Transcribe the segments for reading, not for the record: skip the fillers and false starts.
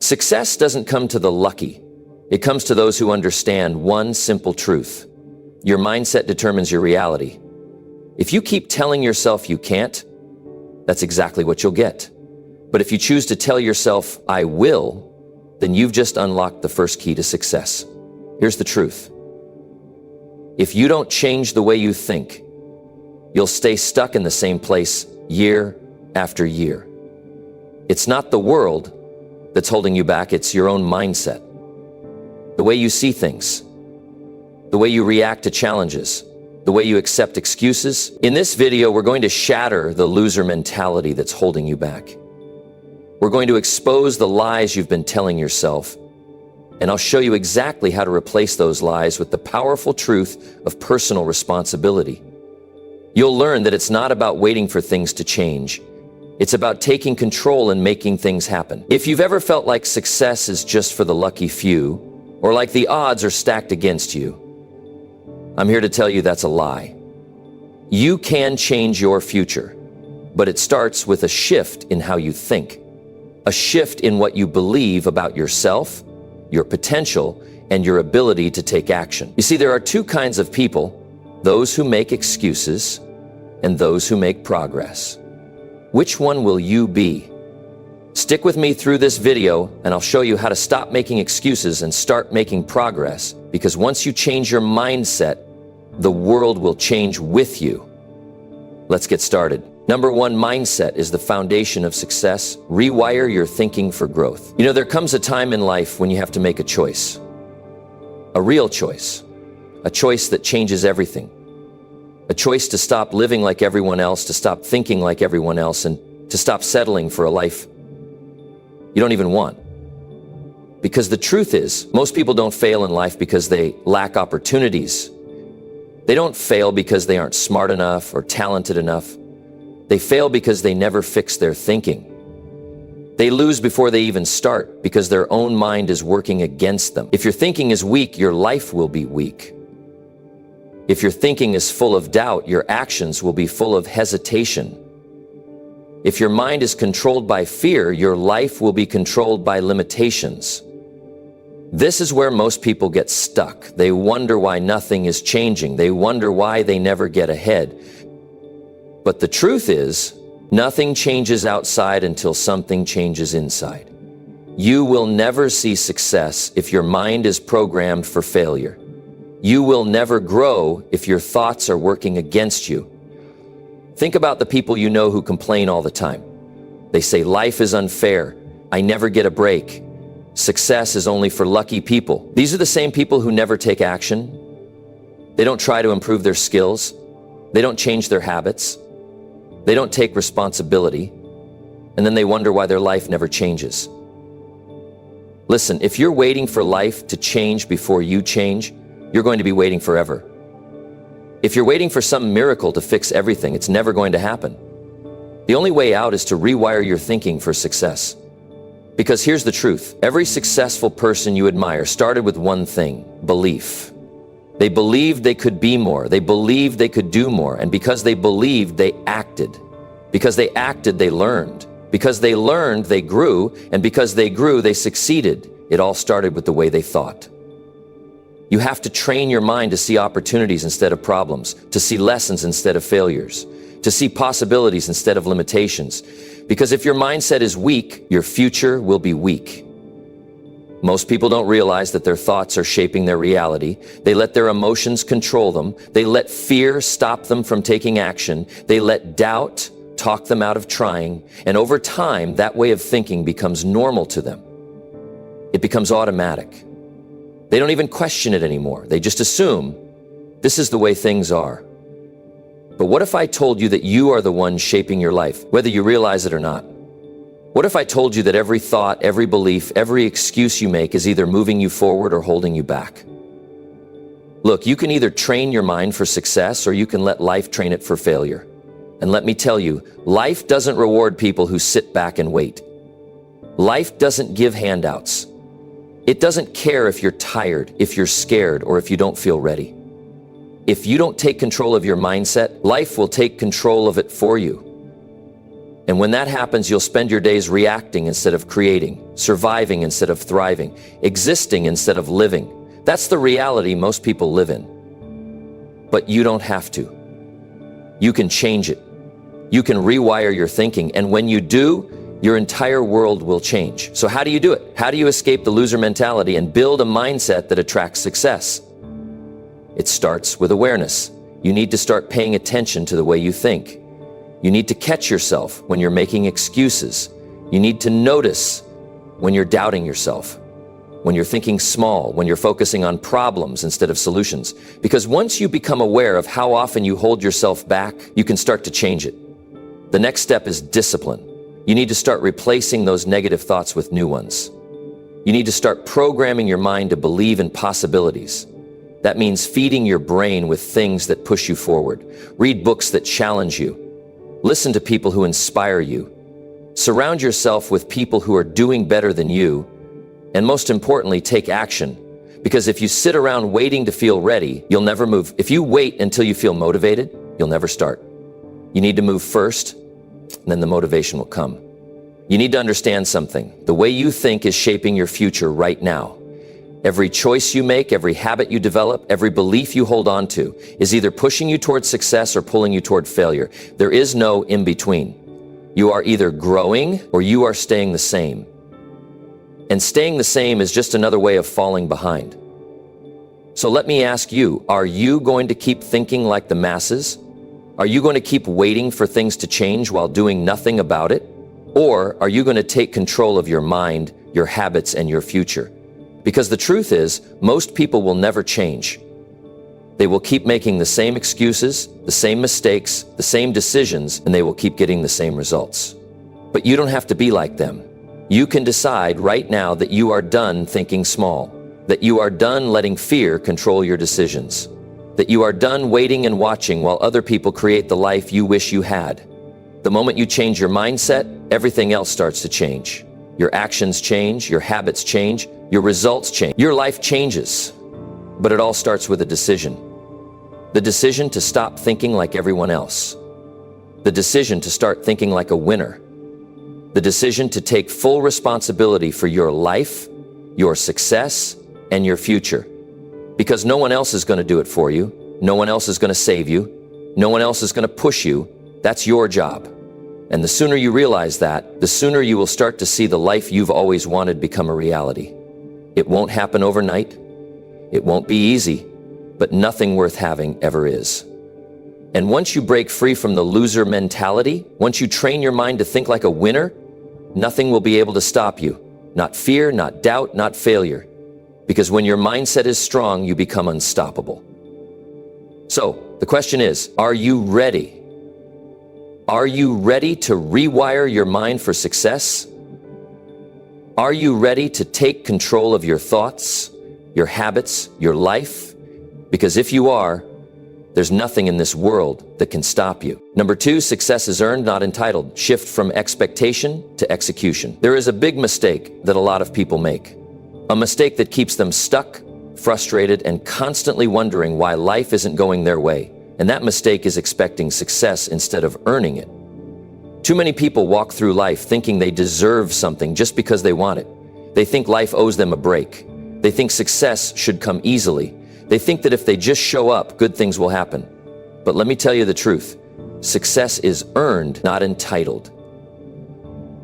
Success doesn't come to the lucky. It comes to those who understand one simple truth. Your mindset determines your reality. If you keep telling yourself you can't, that's exactly what you'll get. But if you choose to tell yourself, I will, then you've just unlocked the first key to success. Here's the truth. If you don't change the way you think, you'll stay stuck in the same place year after year. It's not the world that's holding you back, it's your own mindset. The way you see things, the way you react to challenges, the way you accept excuses. In this video, we're going to shatter the loser mentality that's holding you back. We're going to expose the lies you've been telling yourself, and I'll show you exactly how to replace those lies with the powerful truth of personal responsibility. You'll learn that it's not about waiting for things to change. It's about taking control and making things happen. If you've ever felt like success is just for the lucky few, or like the odds are stacked against you, I'm here to tell you that's a lie. You can change your future, but it starts with a shift in how you think, a shift in what you believe about yourself, your potential, and your ability to take action. You see, there are two kinds of people, those who make excuses and those who make progress. Which one will you be? Stick with me through this video and I'll show you how to stop making excuses and start making progress, because once you change your mindset, the world will change with you. Let's get started. Number one, mindset is the foundation of success. Rewire your thinking for growth. You know, there comes a time in life when you have to make a choice. A real choice. A choice that changes everything. A choice to stop living like everyone else, to stop thinking like everyone else, and to stop settling for a life you don't even want. Because the truth is, most people don't fail in life because they lack opportunities. They don't fail because they aren't smart enough or talented enough. They fail because they never fix their thinking. They lose before they even start because their own mind is working against them. If your thinking is weak, your life will be weak. If your thinking is full of doubt, your actions will be full of hesitation. If your mind is controlled by fear, your life will be controlled by limitations. This is where most people get stuck. They wonder why nothing is changing. They wonder why they never get ahead. But the truth is, nothing changes outside until something changes inside. You will never see success if your mind is programmed for failure. You will never grow if your thoughts are working against you. Think about the people you know who complain all the time. They say, life is unfair. I never get a break. Success is only for lucky people. These are the same people who never take action. They don't try to improve their skills. They don't change their habits. They don't take responsibility. And then they wonder why their life never changes. Listen, if you're waiting for life to change before you change, you're going to be waiting forever. If you're waiting for some miracle to fix everything, it's never going to happen. The only way out is to rewire your thinking for success. Because here's the truth. Every successful person you admire started with one thing: belief. They believed they could be more. They believed they could do more. And because they believed, they acted. Because they acted, they learned. Because they learned, they grew. And because they grew, they succeeded. It all started with the way they thought. You have to train your mind to see opportunities instead of problems, to see lessons instead of failures, to see possibilities instead of limitations. Because if your mindset is weak, your future will be weak. Most people don't realize that their thoughts are shaping their reality. They let their emotions control them. They let fear stop them from taking action. They let doubt talk them out of trying. And over time, that way of thinking becomes normal to them. It becomes automatic. They don't even question it anymore. They just assume this is the way things are. But what if I told you that you are the one shaping your life, whether you realize it or not? What if I told you that every thought, every belief, every excuse you make is either moving you forward or holding you back? Look, you can either train your mind for success or you can let life train it for failure. And let me tell you, life doesn't reward people who sit back and wait. Life doesn't give handouts. It doesn't care if you're tired, if you're scared, or if you don't feel ready. If you don't take control of your mindset, life will take control of it for you. And when that happens, you'll spend your days reacting instead of creating, surviving instead of thriving, existing instead of living. That's the reality most people live in. But you don't have to. You can change it. You can rewire your thinking, and when you do, your entire world will change. So how do you do it? How do you escape the loser mentality and build a mindset that attracts success? It starts with awareness. You need to start paying attention to the way you think. You need to catch yourself when you're making excuses. You need to notice when you're doubting yourself, when you're thinking small, when you're focusing on problems instead of solutions. Because once you become aware of how often you hold yourself back, you can start to change it. The next step is discipline. You need to start replacing those negative thoughts with new ones. You need to start programming your mind to believe in possibilities. That means feeding your brain with things that push you forward. Read books that challenge you. Listen to people who inspire you. Surround yourself with people who are doing better than you. And most importantly, take action. Because if you sit around waiting to feel ready, you'll never move. If you wait until you feel motivated, you'll never start. You need to move first, and then the motivation will come. You need to understand something. The way you think is shaping your future right now. Every choice you make, every habit you develop, every belief you hold on to is either pushing you toward success or pulling you toward failure. There is no in between. You are either growing or you are staying the same. And staying the same is just another way of falling behind. So let me ask you, are you going to keep thinking like the masses? Are you going to keep waiting for things to change while doing nothing about it? Or are you going to take control of your mind, your habits, and your future? Because the truth is, most people will never change. They will keep making the same excuses, the same mistakes, the same decisions, and they will keep getting the same results. But you don't have to be like them. You can decide right now that you are done thinking small, that you are done letting fear control your decisions, that you are done waiting and watching while other people create the life you wish you had. The moment you change your mindset, everything else starts to change. Your actions change, your habits change, your results change, your life changes. But it all starts with a decision. The decision to stop thinking like everyone else. The decision to start thinking like a winner. The decision to take full responsibility for your life, your success, and your future. Because no one else is going to do it for you. No one else is going to save you. No one else is going to push you. That's your job. And the sooner you realize that, the sooner you will start to see the life you've always wanted become a reality. It won't happen overnight. It won't be easy, but nothing worth having ever is. And once you break free from the loser mentality, once you train your mind to think like a winner, nothing will be able to stop you. Not fear, not doubt, not failure. Because when your mindset is strong, you become unstoppable. So, the question is, are you ready? Are you ready to rewire your mind for success? Are you ready to take control of your thoughts, your habits, your life? Because if you are, there's nothing in this world that can stop you. Number 2, success is earned, not entitled. Shift from expectation to execution. There is a big mistake that a lot of people make. A mistake that keeps them stuck, frustrated, and constantly wondering why life isn't going their way. And that mistake is expecting success instead of earning it. Too many people walk through life thinking they deserve something just because they want it. They think life owes them a break. They think success should come easily. They think that if they just show up, good things will happen. But let me tell you the truth. Success is earned, not entitled.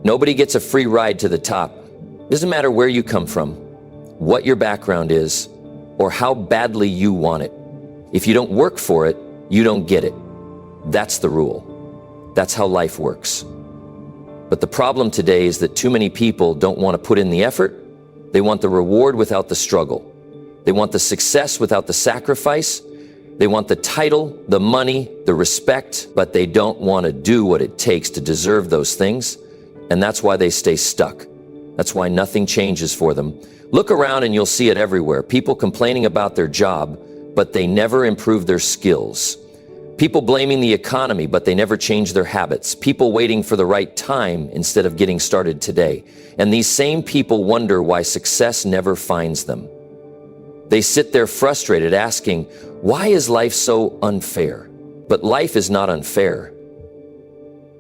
Nobody gets a free ride to the top. It doesn't matter where you come from, what your background is, or how badly you want it. If you don't work for it, you don't get it. That's the rule. That's how life works. But the problem today is that too many people don't want to put in the effort. They want the reward without the struggle. They want the success without the sacrifice. They want the title, the money, the respect, but they don't want to do what it takes to deserve those things. And that's why they stay stuck. That's why nothing changes for them. Look around and you'll see it everywhere. People complaining about their job, but they never improve their skills. People blaming the economy, but they never change their habits. People waiting for the right time instead of getting started today. And these same people wonder why success never finds them. They sit there frustrated asking, why is life so unfair? But life is not unfair.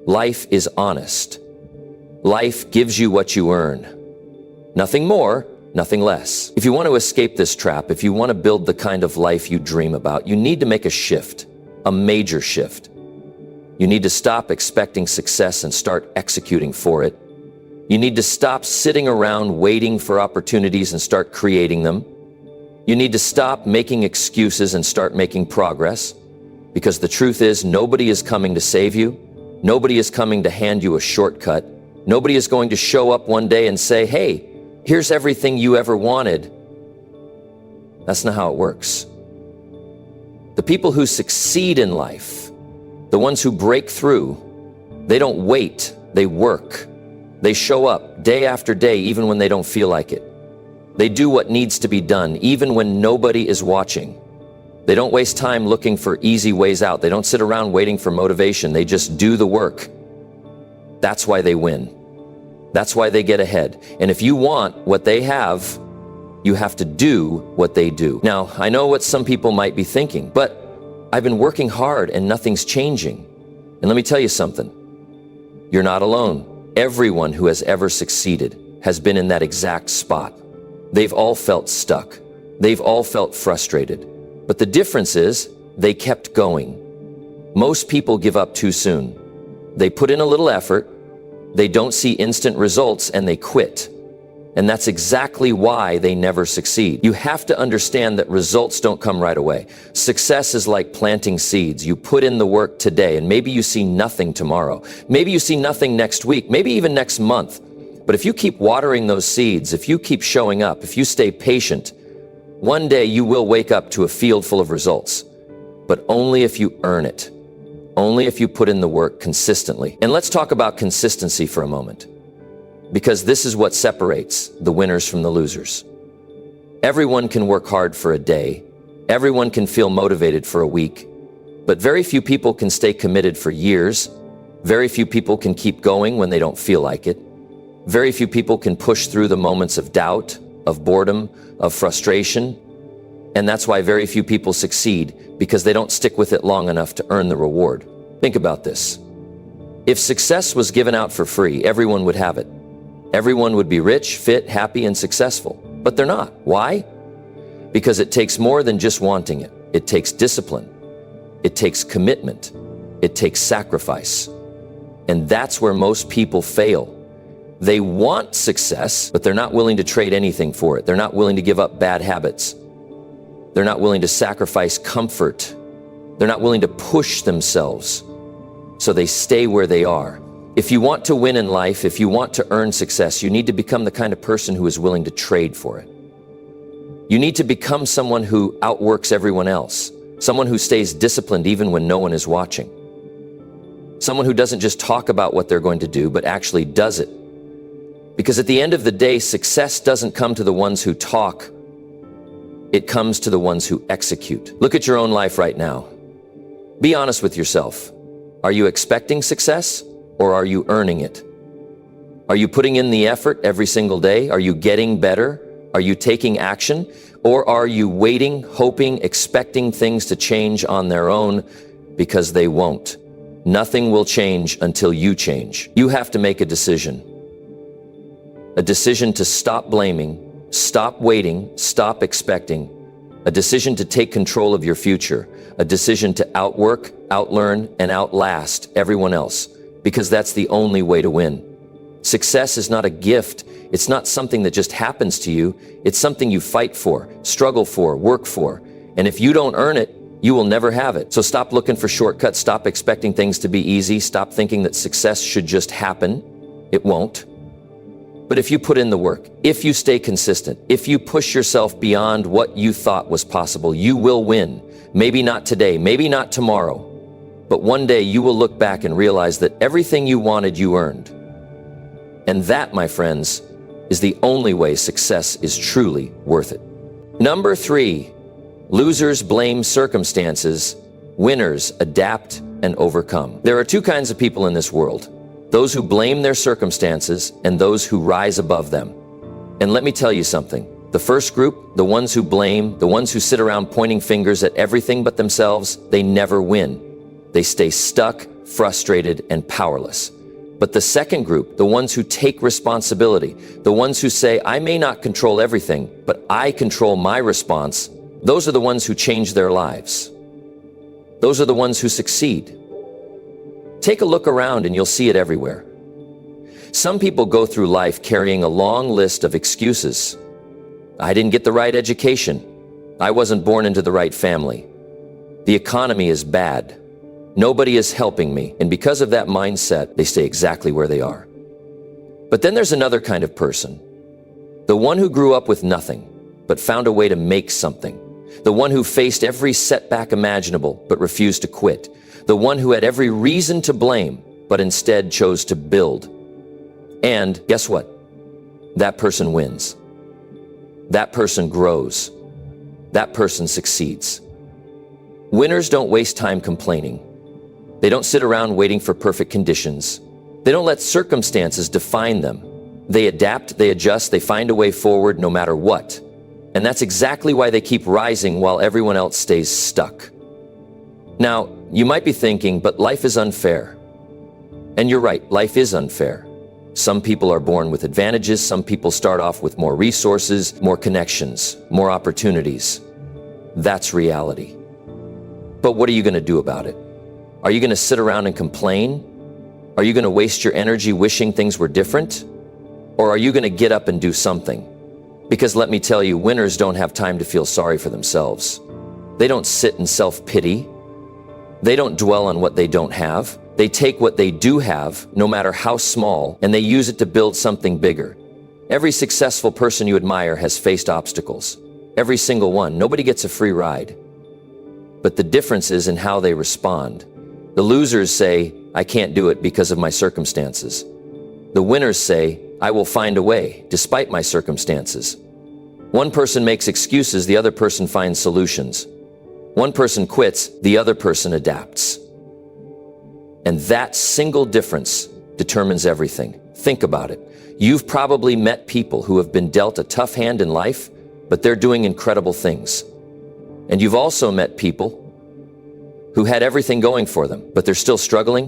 Life is honest. Life gives you what you earn. Nothing more, nothing less. If you want to escape this trap, if you want to build the kind of life you dream about, you need to make a shift, a major shift. You need to stop expecting success and start executing for it. You need to stop sitting around waiting for opportunities and start creating them. You need to stop making excuses and start making progress, because the truth is, nobody is coming to save you. Nobody is coming to hand you a shortcut. Nobody is going to show up one day and say, hey, here's everything you ever wanted. That's not how it works. The people who succeed in life, the ones who break through, they don't wait, they work. They show up day after day, even when they don't feel like it. They do what needs to be done, even when nobody is watching. They don't waste time looking for easy ways out. They don't sit around waiting for motivation. They just do the work. That's why they win. That's why they get ahead. And if you want what they have, you have to do what they do. Now, I know what some people might be thinking, but I've been working hard and nothing's changing. And let me tell you something. You're not alone. Everyone who has ever succeeded has been in that exact spot. They've all felt stuck. They've all felt frustrated. But the difference is they kept going. Most people give up too soon. They put in a little effort, they don't see instant results, and they quit. And that's exactly why they never succeed. You have to understand that results don't come right away. Success is like planting seeds. You put in the work today, and maybe you see nothing tomorrow. Maybe you see nothing next week, maybe even next month. But if you keep watering those seeds, if you keep showing up, if you stay patient, one day you will wake up to a field full of results. But only if you earn it. Only if you put in the work consistently. And let's talk about consistency for a moment, because this is what separates the winners from the losers. Everyone can work hard for a day. Everyone can feel motivated for a week. But very few people can stay committed for years. Very few people can keep going when they don't feel like it. Very few people can push through the moments of doubt, of boredom, of frustration. And that's why very few people succeed, because they don't stick with it long enough to earn the reward. Think about this. If success was given out for free, everyone would have it. Everyone would be rich, fit, happy, and successful. But they're not. Why? Because it takes more than just wanting it. It takes discipline. It takes commitment. It takes sacrifice. And that's where most people fail. They want success, but they're not willing to trade anything for it. They're not willing to give up bad habits. They're not willing to sacrifice comfort. They're not willing to push themselves. So they stay where they are. If you want to win in life, if you want to earn success, you need to become the kind of person who is willing to trade for it. You need to become someone who outworks everyone else. Someone who stays disciplined even when no one is watching. Someone who doesn't just talk about what they're going to do, but actually does it. Because at the end of the day, success doesn't come to the ones who talk. It comes to the ones who execute. Look at your own life right now. Be honest with yourself. Are you expecting success, or are you earning it? Are you putting in the effort every single day? Are you getting better? Are you taking action? Or are you waiting, hoping, expecting things to change on their own? Because they won't. Nothing will change until you change. You have to make a decision. A decision to stop blaming, stop waiting, stop expecting. A decision to take control of your future. A decision to outwork, outlearn, and outlast everyone else. Because that's the only way to win. Success is not a gift. It's not something that just happens to you. It's something you fight for, struggle for, work for. And if you don't earn it, you will never have it. So stop looking for shortcuts. Stop expecting things to be easy. Stop thinking that success should just happen. It won't. But if you put in the work, if you stay consistent, if you push yourself beyond what you thought was possible, you will win. Maybe not today, maybe not tomorrow. But one day you will look back and realize that everything you wanted, you earned. And that, my friends, is the only way success is truly worth it. Number 3, losers blame circumstances. Winners adapt and overcome. There are two kinds of people in this world. Those who blame their circumstances and those who rise above them. And let me tell you something. The first group, the ones who blame, the ones who sit around pointing fingers at everything but themselves, they never win. They stay stuck, frustrated, and powerless. But the second group, the ones who take responsibility, the ones who say, I may not control everything, but I control my response, those are the ones who change their lives. Those are the ones who succeed. Take a look around and you'll see it everywhere. Some people go through life carrying a long list of excuses. I didn't get the right education. I wasn't born into the right family. The economy is bad. Nobody is helping me. And because of that mindset, they stay exactly where they are. But then there's another kind of person. The one who grew up with nothing, but found a way to make something. The one who faced every setback imaginable, but refused to quit. The one who had every reason to blame, but instead chose to build. And guess what? That person wins. That person grows. That person succeeds. Winners don't waste time complaining. They don't sit around waiting for perfect conditions. They don't let circumstances define them. They adapt, they adjust, they find a way forward no matter what. And that's exactly why they keep rising while everyone else stays stuck. Now, you might be thinking, but life is unfair. And you're right, life is unfair. Some people are born with advantages, some people start off with more resources, more connections, more opportunities. That's reality. But what are you going to do about it? Are you going to sit around and complain? Are you going to waste your energy wishing things were different? Or are you going to get up and do something? Because let me tell you, winners don't have time to feel sorry for themselves. They don't sit in self-pity. They don't dwell on what they don't have. They take what they do have, no matter how small, and they use it to build something bigger. Every successful person you admire has faced obstacles. Every single one. Nobody gets a free ride. But the difference is in how they respond. The losers say, I can't do it because of my circumstances. The winners say, I will find a way, despite my circumstances. One person makes excuses, the other person finds solutions. One person quits, the other person adapts. And that single difference determines everything. Think about it. You've probably met people who have been dealt a tough hand in life, but they're doing incredible things. And you've also met people who had everything going for them, but they're still struggling.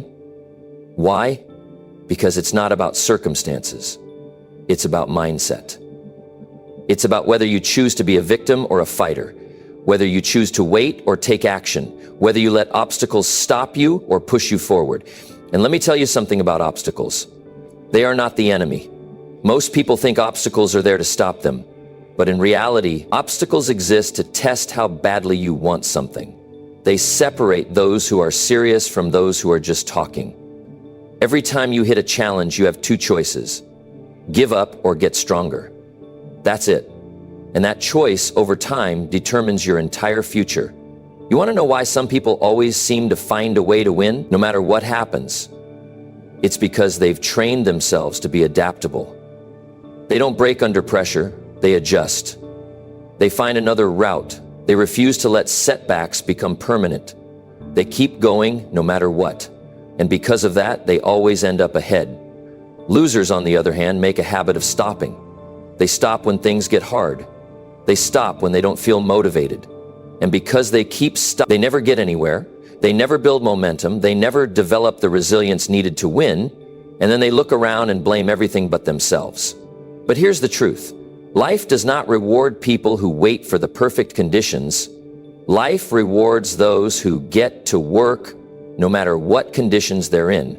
Why? Because it's not about circumstances. It's about mindset. It's about whether you choose to be a victim or a fighter, whether you choose to wait or take action, whether you let obstacles stop you or push you forward. And let me tell you something about obstacles. They are not the enemy. Most people think obstacles are there to stop them. But in reality, obstacles exist to test how badly you want something. They separate those who are serious from those who are just talking. Every time you hit a challenge, you have two choices: give up or get stronger. That's it. And that choice over time determines your entire future. You want to know why some people always seem to find a way to win, no matter what happens? It's because they've trained themselves to be adaptable. They don't break under pressure, they adjust. They find another route. They refuse to let setbacks become permanent. They keep going no matter what. And because of that, they always end up ahead. Losers, on the other hand, make a habit of stopping. They stop when things get hard. They stop when they don't feel motivated. And because they keep they never get anywhere. They never build momentum. They never develop the resilience needed to win. And then they look around and blame everything but themselves. But here's the truth. Life does not reward people who wait for the perfect conditions. Life rewards those who get to work no matter what conditions they're in.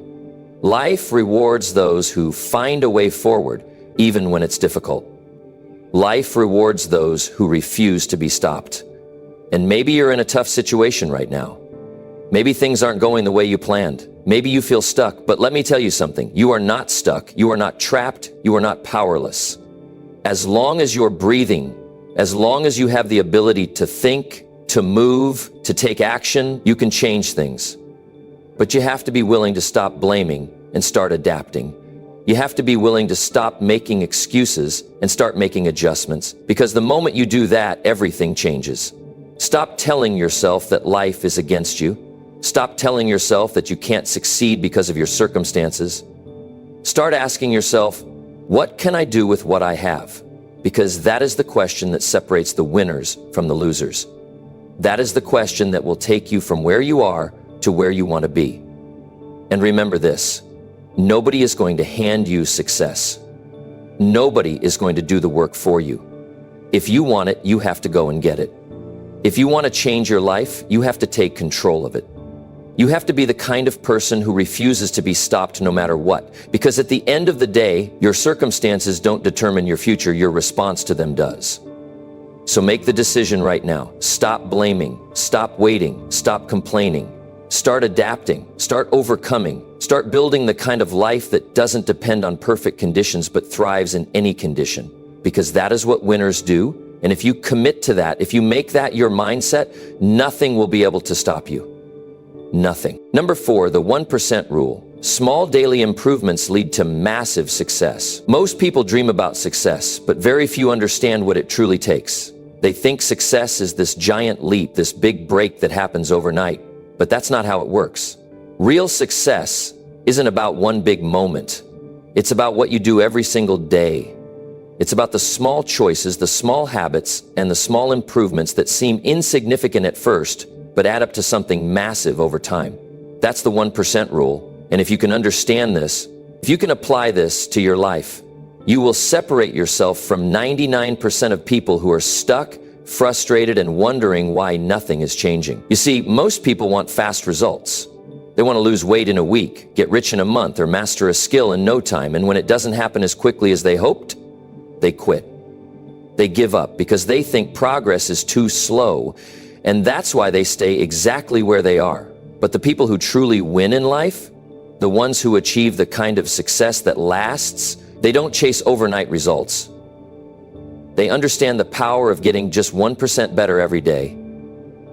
Life rewards those who find a way forward even when it's difficult. Life rewards those who refuse to be stopped. And maybe you're in a tough situation right now. Maybe things aren't going the way you planned. Maybe you feel stuck, but let me tell you something. You are not stuck. You are not trapped. You are not powerless. As long as you're breathing, as long as you have the ability to think, to move, to take action, you can change things. But you have to be willing to stop blaming and start adapting. You have to be willing to stop making excuses and start making adjustments, because the moment you do that, everything changes. Stop telling yourself that life is against you. Stop telling yourself that you can't succeed because of your circumstances. Start asking yourself, what can I do with what I have? Because that is the question that separates the winners from the losers. That is the question that will take you from where you are to where you want to be. And remember this, nobody is going to hand you success. Nobody is going to do the work for you. If you want it, you have to go and get it. If you want to change your life, you have to take control of it. You have to be the kind of person who refuses to be stopped no matter what. Because at the end of the day, your circumstances don't determine your future, your response to them does. So make the decision right now. Stop blaming, stop waiting, stop complaining. Start adapting, start overcoming, start building the kind of life that doesn't depend on perfect conditions but thrives in any condition. Because that is what winners do. And if you commit to that, if you make that your mindset, nothing will be able to stop you. Nothing. Number 4, the 1% rule. Small daily improvements lead to massive success. Most people dream about success, but very few understand what it truly takes. They think success is this giant leap, this big break that happens overnight. But that's not how it works. Real success isn't about one big moment. It's about what you do every single day. It's about the small choices, the small habits, and the small improvements that seem insignificant at first, but add up to something massive over time. That's the 1% rule. And if you can understand this, if you can apply this to your life, you will separate yourself from 99% of people who are stuck, frustrated, and wondering why nothing is changing. You see, most people want fast results. They want to lose weight in a week, get rich in a month, or master a skill in no time. And when it doesn't happen as quickly as they hoped, they quit. They give up because they think progress is too slow. And that's why they stay exactly where they are. But the people who truly win in life, the ones who achieve the kind of success that lasts, they don't chase overnight results. They understand the power of getting just 1% better every day.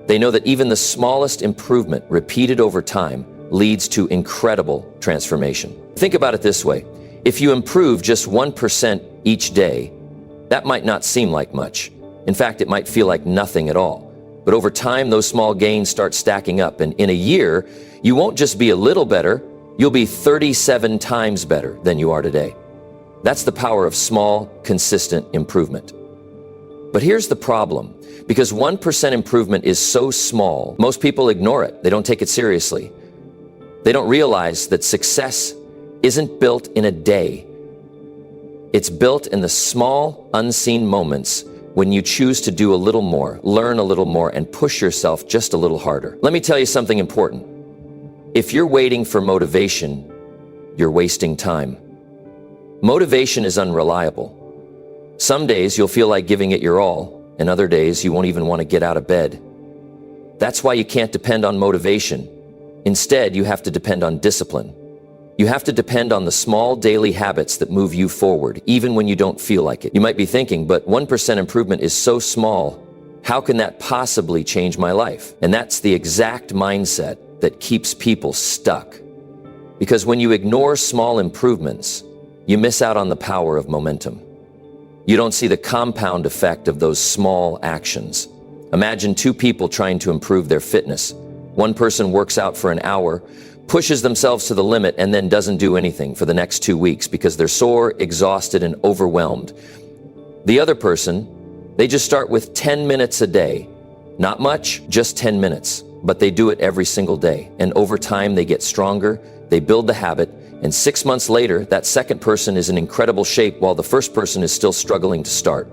They know that even the smallest improvement repeated over time leads to incredible transformation. Think about it this way. If you improve just 1% each day, that might not seem like much. In fact, it might feel like nothing at all. But over time, those small gains start stacking up. And in a year, you won't just be a little better, you'll be 37 times better than you are today. That's the power of small, consistent improvement. But here's the problem. Because 1% improvement is so small, most people ignore it. They don't take it seriously. They don't realize that success isn't built in a day. It's built in the small, unseen moments when you choose to do a little more, learn a little more, and push yourself just a little harder. Let me tell you something important. If you're waiting for motivation, you're wasting time. Motivation is unreliable. Some days you'll feel like giving it your all, and other days you won't even want to get out of bed. That's why you can't depend on motivation. Instead, you have to depend on discipline. You have to depend on the small daily habits that move you forward, even when you don't feel like it. You might be thinking, but 1% improvement is so small. How can that possibly change my life? And that's the exact mindset that keeps people stuck. Because when you ignore small improvements, you miss out on the power of momentum. You don't see the compound effect of those small actions. Imagine 2 people trying to improve their fitness. One person works out for an hour, pushes themselves to the limit, and then doesn't do anything for the next 2 weeks because they're sore, exhausted, and overwhelmed. The other person, they just start with 10 minutes a day. Not much, just 10 minutes. But they do it every single day. And over time, they get stronger, they build the habit, and 6 months later, that second person is in incredible shape while the first person is still struggling to start.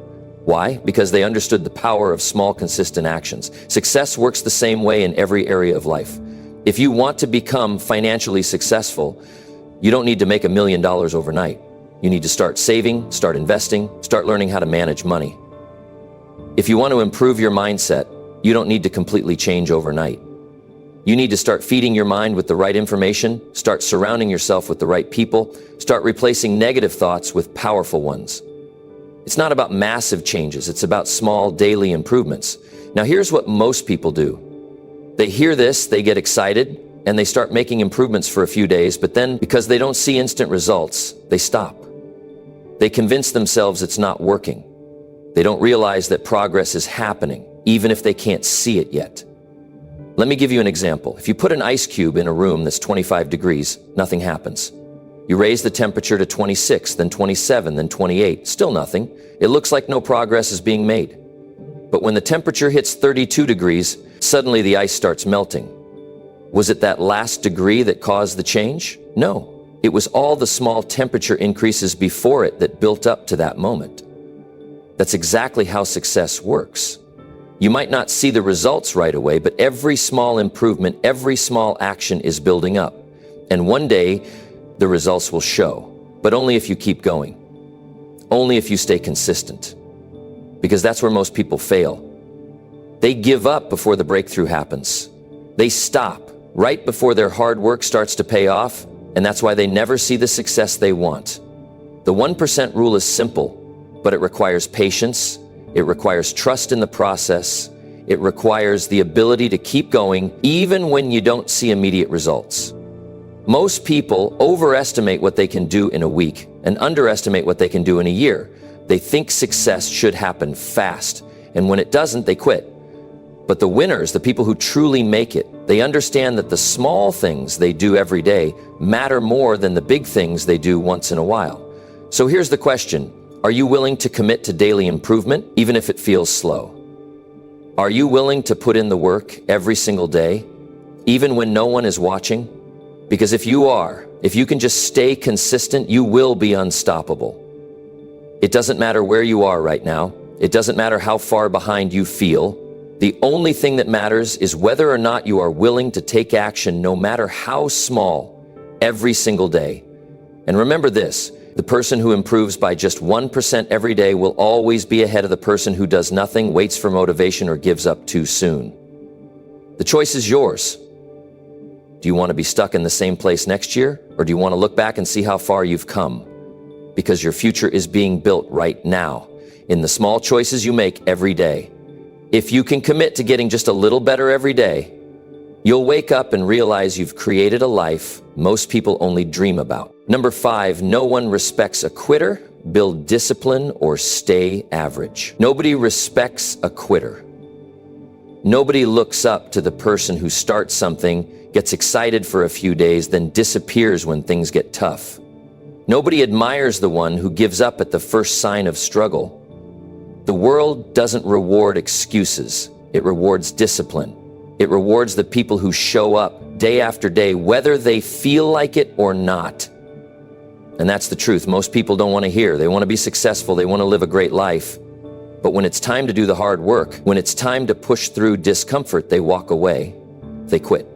Why? Because they understood the power of small, consistent actions. Success works the same way in every area of life. If you want to become financially successful, you don't need to make $1 million overnight. You need to start saving, start investing, start learning how to manage money. If you want to improve your mindset, you don't need to completely change overnight. You need to start feeding your mind with the right information, start surrounding yourself with the right people, start replacing negative thoughts with powerful ones. It's not about massive changes, it's about small daily improvements. Now here's what most people do. They hear this, they get excited, and they start making improvements for a few days, but then because they don't see instant results, they stop. They convince themselves it's not working. They don't realize that progress is happening, even if they can't see it yet. Let me give you an example. If you put an ice cube in a room that's 25 degrees, nothing happens. You raise the temperature to 26, then 27, then 28, still nothing. It looks like no progress is being made. But when the temperature hits 32 degrees, suddenly the ice starts melting. Was it that last degree that caused the change? No, it was all the small temperature increases before it that built up to that moment. That's exactly how success works. You might not see the results right away, but every small improvement, every small action is building up. And one day, the results will show, but only if you keep going. Only if you stay consistent. Because that's where most people fail. They give up before the breakthrough happens. They stop right before their hard work starts to pay off, and that's why they never see the success they want. The 1% rule is simple, but it requires patience, it requires trust in the process, it requires the ability to keep going even when you don't see immediate results. Most people overestimate what they can do in a week and underestimate what they can do in a year. They think success should happen fast, and when it doesn't, they quit. But the winners, the people who truly make it, they understand that the small things they do every day matter more than the big things they do once in a while. So here's the question. Are you willing to commit to daily improvement, even if it feels slow? Are you willing to put in the work every single day, even when no one is watching? Because if you are, if you can just stay consistent, you will be unstoppable. It doesn't matter where you are right now. It doesn't matter how far behind you feel. The only thing that matters is whether or not you are willing to take action, no matter how small, every single day. And remember this, the person who improves by just 1% every day will always be ahead of the person who does nothing, waits for motivation, or gives up too soon. The choice is yours. Do you want to be stuck in the same place next year, or do you want to look back and see how far you've come? Because your future is being built right now, in the small choices you make every day. If you can commit to getting just a little better every day, you'll wake up and realize you've created a life most people only dream about. Number 5, no one respects a quitter. Build discipline or stay average. Nobody respects a quitter. Nobody looks up to the person who starts something, gets excited for a few days, then disappears when things get tough. Nobody admires the one who gives up at the first sign of struggle. The world doesn't reward excuses. It rewards discipline. It rewards the people who show up day after day, whether they feel like it or not. And that's the truth. Most people don't want to hear. They want to be successful. They want to live a great life. But when it's time to do the hard work, when it's time to push through discomfort, they walk away. They quit.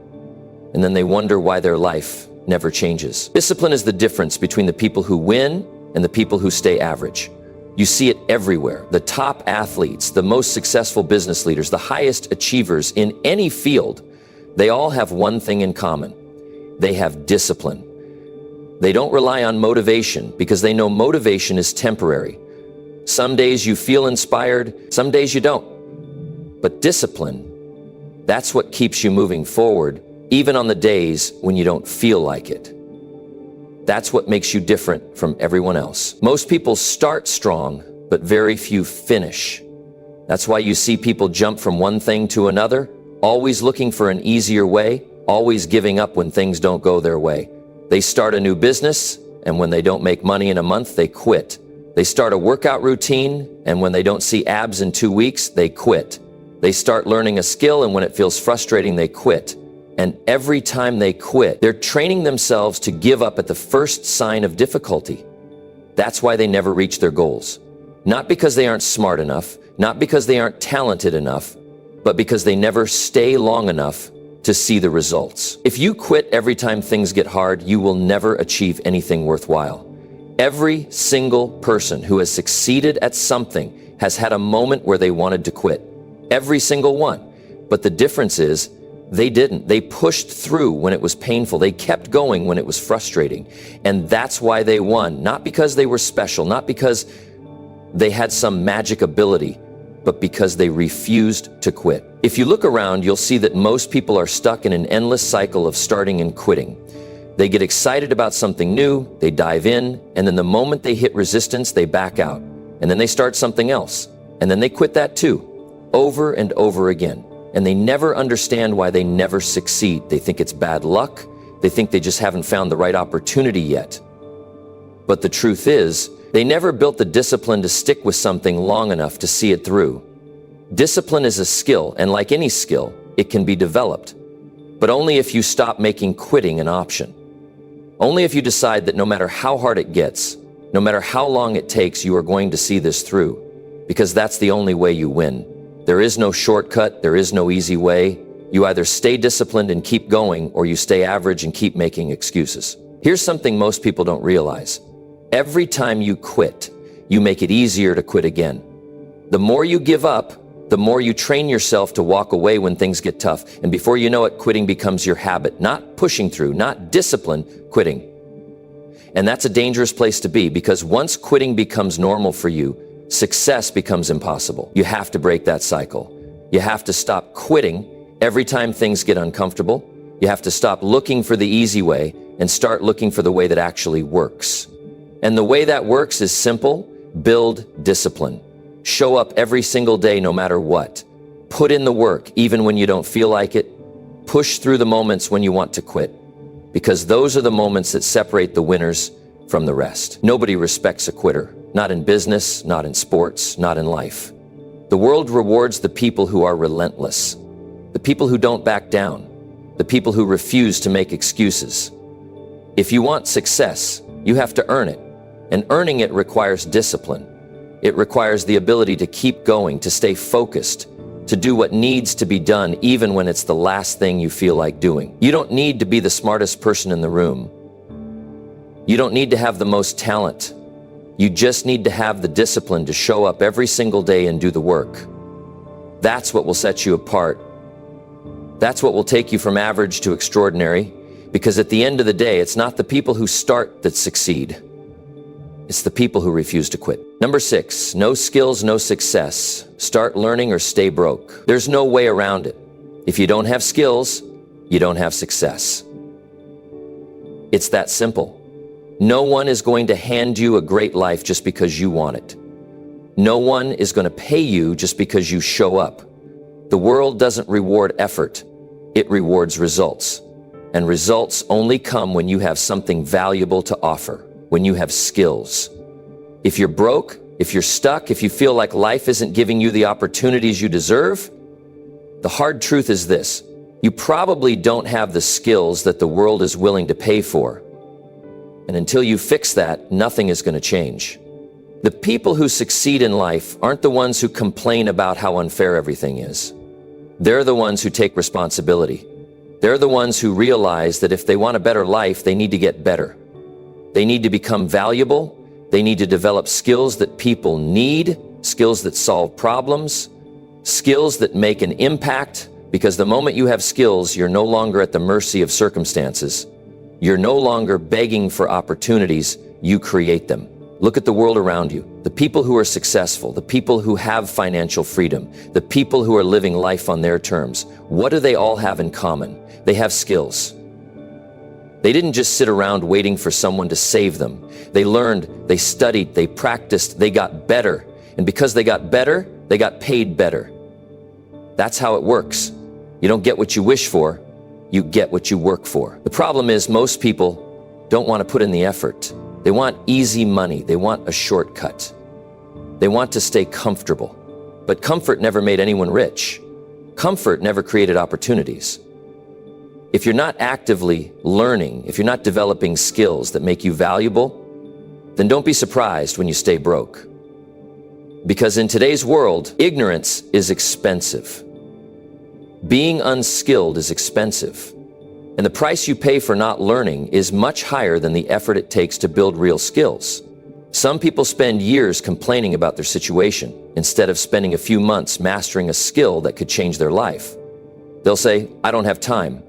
And then they wonder why their life never changes. Discipline is the difference between the people who win and the people who stay average. You see it everywhere. The top athletes, the most successful business leaders, the highest achievers in any field, they all have one thing in common. They have discipline. They don't rely on motivation because they know motivation is temporary. Some days you feel inspired, some days you don't. But discipline, that's what keeps you moving forward, even on the days when you don't feel like it. That's what makes you different from everyone else. Most people start strong, but very few finish. That's why you see people jump from one thing to another, always looking for an easier way, always giving up when things don't go their way. They start a new business, and when they don't make money in a month, they quit. They start a workout routine, and when they don't see abs in 2 weeks, they quit. They start learning a skill, and when it feels frustrating, they quit. And every time they quit, they're training themselves to give up at the first sign of difficulty. That's why they never reach their goals. Not because they aren't smart enough, not because they aren't talented enough, but because they never stay long enough to see the results. If you quit every time things get hard, you will never achieve anything worthwhile. Every single person who has succeeded at something has had a moment where they wanted to quit. Every single one. But the difference is, they didn't. They pushed through when it was painful. They kept going when it was frustrating. And that's why they won. Not because they were special, not because they had some magic ability, but because they refused to quit. If you look around, you'll see that most people are stuck in an endless cycle of starting and quitting. They get excited about something new, they dive in, and then the moment they hit resistance, they back out. And then they start something else. And then they quit that too, over and over again. And they never understand why they never succeed. They think it's bad luck. They think they just haven't found the right opportunity yet. But the truth is, they never built the discipline to stick with something long enough to see it through. Discipline is a skill, and like any skill, it can be developed. but only if you stop making quitting an option. Only if you decide that no matter how hard it gets, no matter how long it takes, you are going to see this through, because that's the only way you win. There is no shortcut, there is no easy way. You either stay disciplined and keep going, or you stay average and keep making excuses. Here's something most people don't realize. Every time you quit, you make it easier to quit again. The more you give up, the more you train yourself to walk away when things get tough. And before you know it, quitting becomes your habit. Not pushing through, not discipline, quitting. And that's a dangerous place to be, because once quitting becomes normal for you, success becomes impossible. You have to break that cycle. You have to stop quitting every time things get uncomfortable. You have to stop looking for the easy way and start looking for the way that actually works. And the way that works is simple: build discipline. Show up every single day no matter what. Put in the work even when you don't feel like it. Push through the moments when you want to quit, because those are the moments that separate the winners from the rest. Nobody respects a quitter. Not in business, not in sports, not in life. The world rewards the people who are relentless, the people who don't back down, the people who refuse to make excuses. If you want success, you have to earn it, and earning it requires discipline. It requires the ability to keep going, to stay focused, to do what needs to be done even when it's the last thing you feel like doing. You don't need to be the smartest person in the room. You don't need to have the most talent. You just need to have the discipline to show up every single day and do the work. That's what will set you apart. That's what will take you from average to extraordinary, because at the end of the day, it's not the people who start that succeed. It's the people who refuse to quit. Number 6, no skills, no success. Start learning or stay broke. There's no way around it. If you don't have skills, you don't have success. It's that simple. No one is going to hand you a great life just because you want it. No one is going to pay you just because you show up. The world doesn't reward effort. It rewards results. And results only come when you have something valuable to offer, when you have skills. If you're broke, if you're stuck, if you feel like life isn't giving you the opportunities you deserve, the hard truth is this: you probably don't have the skills that the world is willing to pay for. And until you fix that, nothing is going to change. The people who succeed in life aren't the ones who complain about how unfair everything is. They're the ones who take responsibility. They're the ones who realize that if they want a better life, they need to get better. They need to become valuable. They need to develop skills that people need, skills that solve problems, skills that make an impact, because the moment you have skills, you're no longer at the mercy of circumstances. You're no longer begging for opportunities, you create them. Look at the world around you. The people who are successful, the people who have financial freedom, the people who are living life on their terms, what do they all have in common? They have skills. They didn't just sit around waiting for someone to save them. They learned, they studied, they practiced, they got better. And because they got better, they got paid better. That's how it works. You don't get what you wish for, you get what you work for. The problem is most people don't want to put in the effort. They want easy money. They want a shortcut. They want to stay comfortable. But comfort never made anyone rich. Comfort never created opportunities. If you're not actively learning, if you're not developing skills that make you valuable, then don't be surprised when you stay broke. Because in today's world, ignorance is expensive. Being unskilled is expensive. And the price you pay for not learning is much higher than the effort it takes to build real skills. Some people spend years complaining about their situation instead of spending a few months mastering a skill that could change their life. They'll say, "I don't have time,"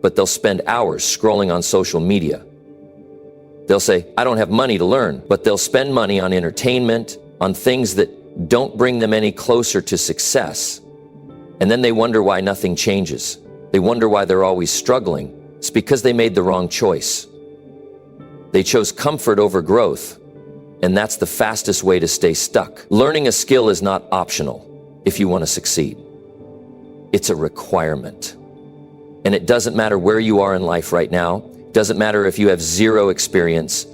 but they'll spend hours scrolling on social media. They'll say, "I don't have money to learn," but they'll spend money on entertainment, on things that don't bring them any closer to success. And then they wonder why nothing changes. They wonder why they're always struggling. It's because they made the wrong choice. They chose comfort over growth, and that's the fastest way to stay stuck. Learning a skill is not optional if you want to succeed. It's a requirement. And it doesn't matter where you are in life right now. It doesn't matter if you have zero experience.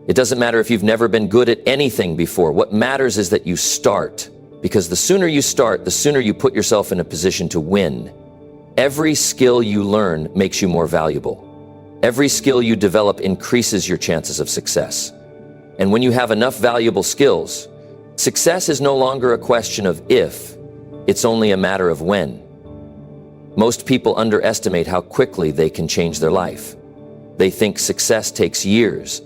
It doesn't matter if you've never been good at anything before. What matters is that you start, because the sooner you start, the sooner you put yourself in a position to win. Every skill you learn makes you more valuable. Every skill you develop increases your chances of success. And when you have enough valuable skills, success is no longer a question of if, it's only a matter of when. Most people underestimate how quickly they can change their life. They think success takes years.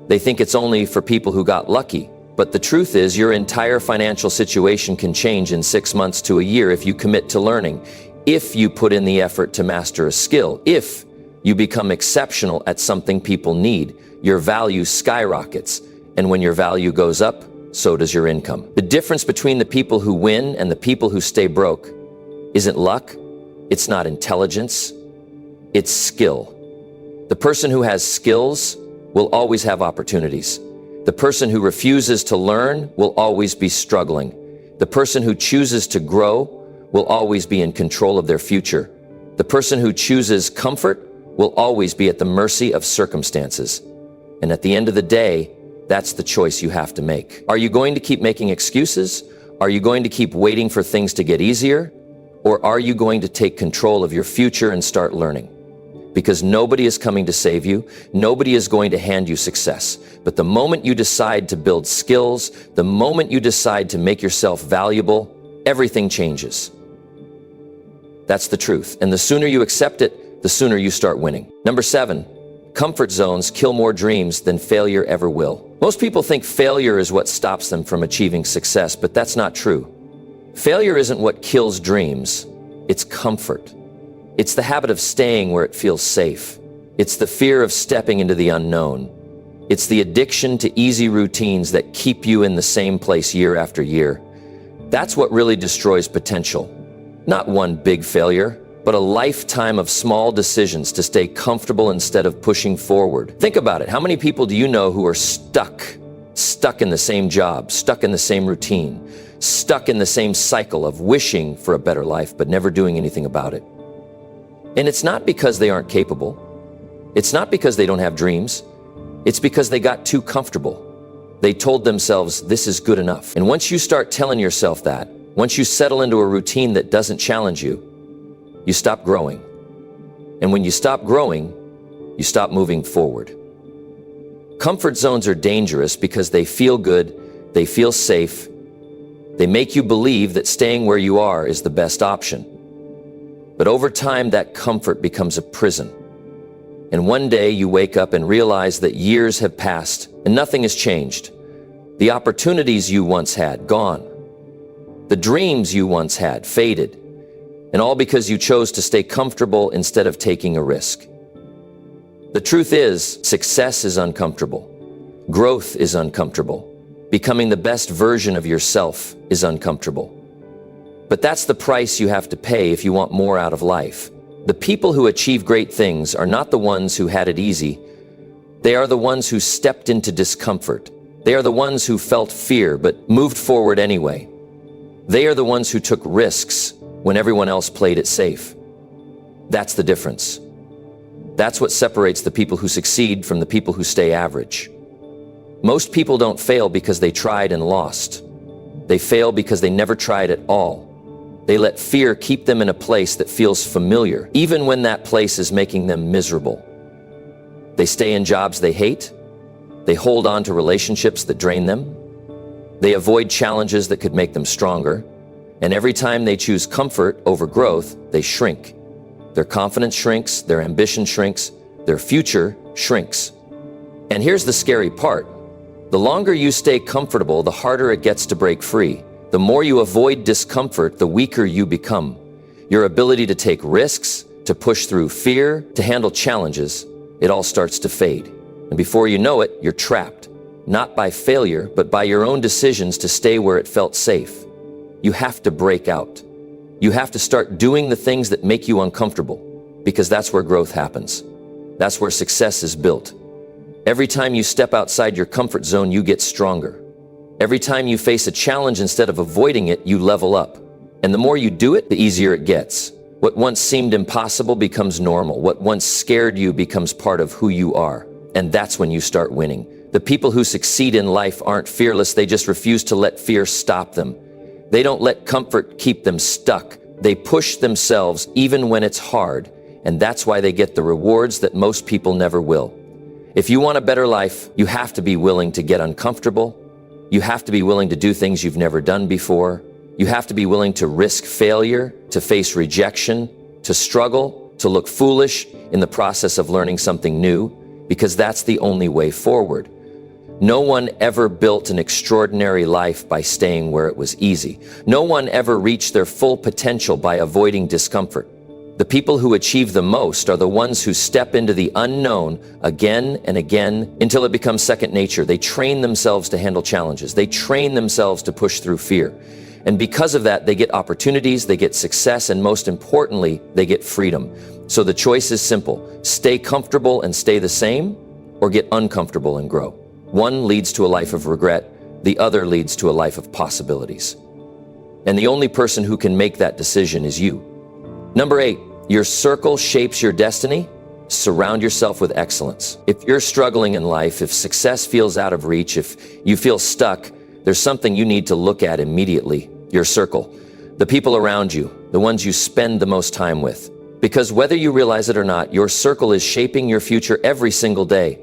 They think it's only for people who got lucky. But the truth is, your entire financial situation can change in 6 months to a year if you commit to learning, if you put in the effort to master a skill, if you become exceptional at something people need, your value skyrockets. And when your value goes up, so does your income. The difference between the people who win and the people who stay broke isn't luck, it's not intelligence, it's skill. The person who has skills will always have opportunities. The person who refuses to learn will always be struggling. The person who chooses to grow will always be in control of their future. The person who chooses comfort will always be at the mercy of circumstances. And at the end of the day, that's the choice you have to make. Are you going to keep making excuses? Are you going to keep waiting for things to get easier? Or are you going to take control of your future and start learning? Because nobody is coming to save you. Nobody is going to hand you success. But the moment you decide to build skills, the moment you decide to make yourself valuable, everything changes. That's the truth. And the sooner you accept it, the sooner you start winning. Number 7, comfort zones kill more dreams than failure ever will. Most people think failure is what stops them from achieving success, but that's not true. Failure isn't what kills dreams, it's comfort. It's the habit of staying where it feels safe. It's the fear of stepping into the unknown. It's the addiction to easy routines that keep you in the same place year after year. That's what really destroys potential. Not one big failure, but a lifetime of small decisions to stay comfortable instead of pushing forward. Think about it. How many people do you know who are stuck in the same job, stuck in the same routine, stuck in the same cycle of wishing for a better life, but never doing anything about it? And it's not because they aren't capable. It's not because they don't have dreams. It's because they got too comfortable. They told themselves, this is good enough. And once you start telling yourself that, once you settle into a routine that doesn't challenge you, you stop growing. And when you stop growing, you stop moving forward. Comfort zones are dangerous because they feel good, they feel safe, they make you believe that staying where you are is the best option. But over time, that comfort becomes a prison. And one day you wake up and realize that years have passed and nothing has changed. The opportunities you once had, gone. The dreams you once had, faded. And all because you chose to stay comfortable instead of taking a risk. The truth is, success is uncomfortable. Growth is uncomfortable. Becoming the best version of yourself is uncomfortable. But that's the price you have to pay if you want more out of life. The people who achieve great things are not the ones who had it easy. They are the ones who stepped into discomfort. They are the ones who felt fear but moved forward anyway. They are the ones who took risks when everyone else played it safe. That's the difference. That's what separates the people who succeed from the people who stay average. Most people don't fail because they tried and lost. They fail because they never tried at all. They let fear keep them in a place that feels familiar, even when that place is making them miserable. They stay in jobs they hate. They hold on to relationships that drain them. They avoid challenges that could make them stronger. And every time they choose comfort over growth, they shrink. Their confidence shrinks, their ambition shrinks, their future shrinks. And here's the scary part. The longer you stay comfortable, the harder it gets to break free. The more you avoid discomfort, the weaker you become. Your ability to take risks, to push through fear, to handle challenges, it all starts to fade. And before you know it, you're trapped. Not by failure, but by your own decisions to stay where it felt safe. You have to break out. You have to start doing the things that make you uncomfortable, because that's where growth happens. That's where success is built. Every time you step outside your comfort zone, you get stronger. Every time you face a challenge, instead of avoiding it, you level up. And the more you do it, the easier it gets. What once seemed impossible becomes normal. What once scared you becomes part of who you are. And that's when you start winning. The people who succeed in life aren't fearless, they just refuse to let fear stop them. They don't let comfort keep them stuck. They push themselves even when it's hard, and that's why they get the rewards that most people never will. If you want a better life, you have to be willing to get uncomfortable. You have to be willing to do things you've never done before. You have to be willing to risk failure, to face rejection, to struggle, to look foolish in the process of learning something new, because that's the only way forward. No one ever built an extraordinary life by staying where it was easy. No one ever reached their full potential by avoiding discomfort. The people who achieve the most are the ones who step into the unknown again and again until it becomes second nature. They train themselves to handle challenges. They train themselves to push through fear. And because of that, they get opportunities, they get success, and most importantly, they get freedom. So the choice is simple. Stay comfortable and stay the same, or get uncomfortable and grow. One leads to a life of regret, the other leads to a life of possibilities. And the only person who can make that decision is you. Number 8, your circle shapes your destiny. Surround yourself with excellence. If you're struggling in life, if success feels out of reach, if you feel stuck, there's something you need to look at immediately: your circle. The people around you, the ones you spend the most time with. Because whether you realize it or not, your circle is shaping your future every single day.